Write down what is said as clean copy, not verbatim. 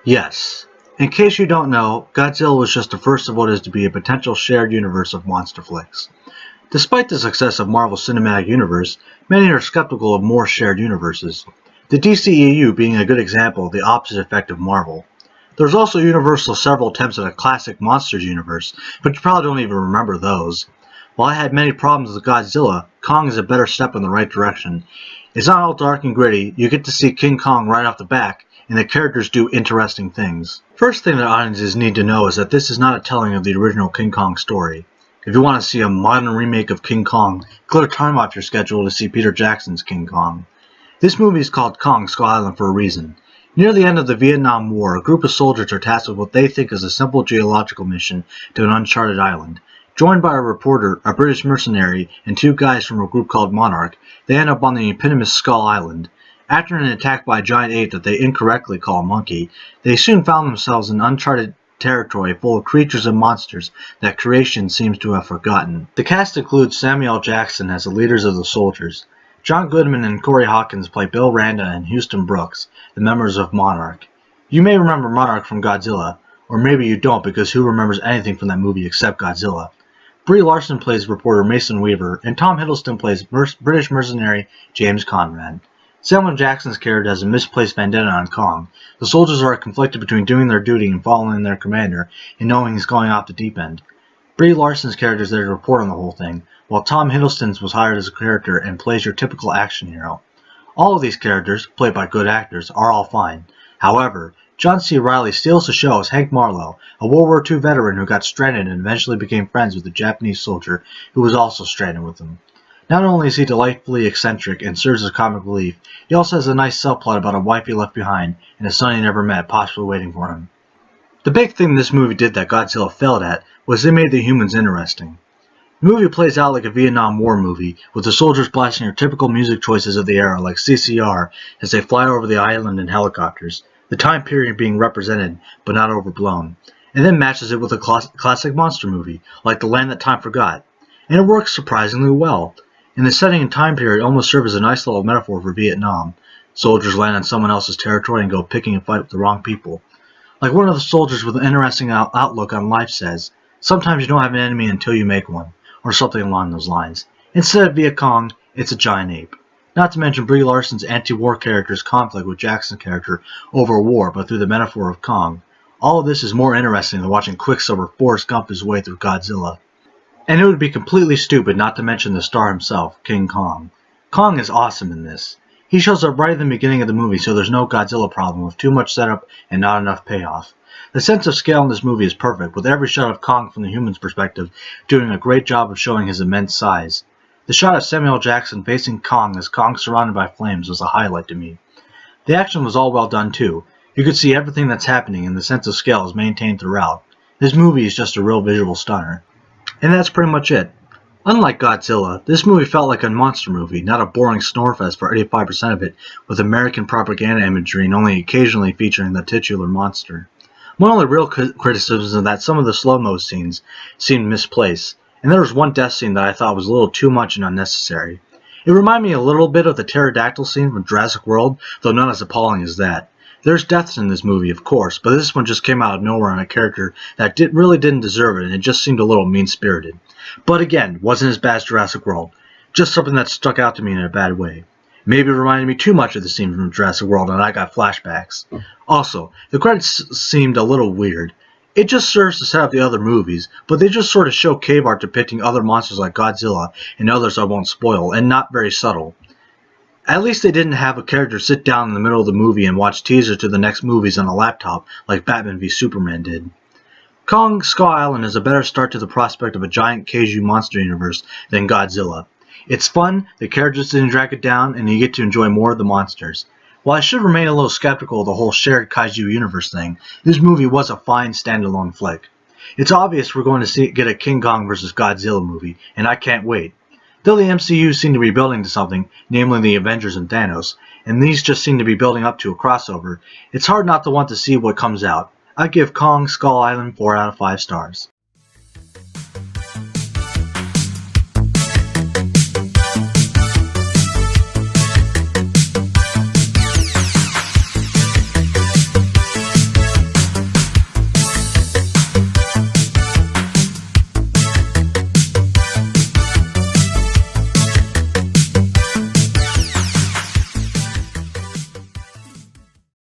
Yes. In case you don't know, Godzilla was just the first of what is to be a potential shared universe of monster flicks. Despite the success of Marvel's cinematic universe, many are skeptical of more shared universes, the DCEU being a good example of the opposite effect of Marvel. There's also Universal's several attempts at a classic monsters universe, but you probably don't even remember those. While I had many problems with Godzilla, Kong is a better step in the right direction. It's not all dark and gritty, you get to see King Kong right off the bat, and the characters do interesting things. First thing that audiences need to know is that this is not a telling of the original King Kong story. If you want to see a modern remake of King Kong, clear time off your schedule to see Peter Jackson's King Kong. This movie is called Kong Skull Island for a reason. Near the end of the Vietnam War, a group of soldiers are tasked with what they think is a simple geological mission to an uncharted island. Joined by a reporter, a British mercenary, and two guys from a group called Monarch, they end up on the eponymous Skull Island. After an attack by a giant ape that they incorrectly call a monkey, they soon found themselves in uncharted territory full of creatures and monsters that creation seems to have forgotten. The cast includes Samuel L. Jackson as the leaders of the soldiers. John Goodman and Corey Hawkins play Bill Randa and Houston Brooks, the members of Monarch. You may remember Monarch from Godzilla, or maybe you don't because who remembers anything from that movie except Godzilla. Brie Larson plays reporter Mason Weaver, and Tom Hiddleston plays British mercenary James Conrad. Samuel Jackson's character has a misplaced vendetta on Kong. The soldiers are conflicted between doing their duty and following their commander, and knowing he's going off the deep end. Brie Larson's character is there to report on the whole thing, while Tom Hiddleston's was hired as a character and plays your typical action hero. All of these characters, played by good actors, are all fine. However, John C. Reilly steals the show as Hank Marlowe, a World War II veteran who got stranded and eventually became friends with a Japanese soldier who was also stranded with him. Not only is he delightfully eccentric and serves as comic relief, he also has a nice subplot about a wife he left behind and a son he never met possibly waiting for him. The big thing this movie did that Godzilla failed at was they made the humans interesting. The movie plays out like a Vietnam War movie, with the soldiers blasting your typical music choices of the era like CCR as they fly over the island in helicopters, the time period being represented but not overblown, and then matches it with a classic monster movie like The Land That Time Forgot, and it works surprisingly well. And the setting and time period almost serve as a nice little metaphor for Vietnam. Soldiers land on someone else's territory and go picking a fight with the wrong people. Like one of the soldiers with an interesting outlook on life says, sometimes you don't have an enemy until you make one, or something along those lines. Instead of Viet Cong, it's a giant ape. Not to mention Brie Larson's anti-war character's conflict with Jackson's character over war, but through the metaphor of Kong. All of this is more interesting than watching Quicksilver Forrest Gump his way through Godzilla. And it would be completely stupid not to mention the star himself, King Kong. Kong is awesome in this. He shows up right at the beginning of the movie, so there's no Godzilla problem with too much setup and not enough payoff. The sense of scale in this movie is perfect, with every shot of Kong from the human's perspective doing a great job of showing his immense size. The shot of Samuel L. Jackson facing Kong as Kong surrounded by flames was a highlight to me. The action was all well done too. You could see everything that's happening and the sense of scale is maintained throughout. This movie is just a real visual stunner. And that's pretty much it. Unlike Godzilla, this movie felt like a monster movie, not a boring snorefest for 85% of it, with American propaganda imagery and only occasionally featuring the titular monster. My only real criticism is that some of the slow-mo scenes seemed misplaced, and there was one death scene that I thought was a little too much and unnecessary. It reminded me a little bit of the pterodactyl scene from Jurassic World, though not as appalling as that. There's deaths in this movie, of course, but this one just came out of nowhere on a character that really didn't deserve it, and it just seemed a little mean-spirited. But again, wasn't as bad as Jurassic World. Just something that stuck out to me in a bad way. Maybe it reminded me too much of the scene from Jurassic World, and I got flashbacks. Also, the credits seemed a little weird. It just serves to set up the other movies, but they just sort of show cave art depicting other monsters like Godzilla and others I won't spoil, and not very subtle. At least they didn't have a character sit down in the middle of the movie and watch teasers to the next movies on a laptop like Batman v Superman did. Kong Skull Island is a better start to the prospect of a giant Kaiju monster universe than Godzilla. It's fun, the characters didn't drag it down, and you get to enjoy more of the monsters. While I should remain a little skeptical of the whole shared Kaiju universe thing, this movie was a fine standalone flick. It's obvious we're going to get a King Kong vs. Godzilla movie, and I can't wait. Though the MCU seem to be building to something, namely the Avengers and Thanos, and these just seem to be building up to a crossover, it's hard not to want to see what comes out. I give Kong Skull Island 4 out of 5 stars.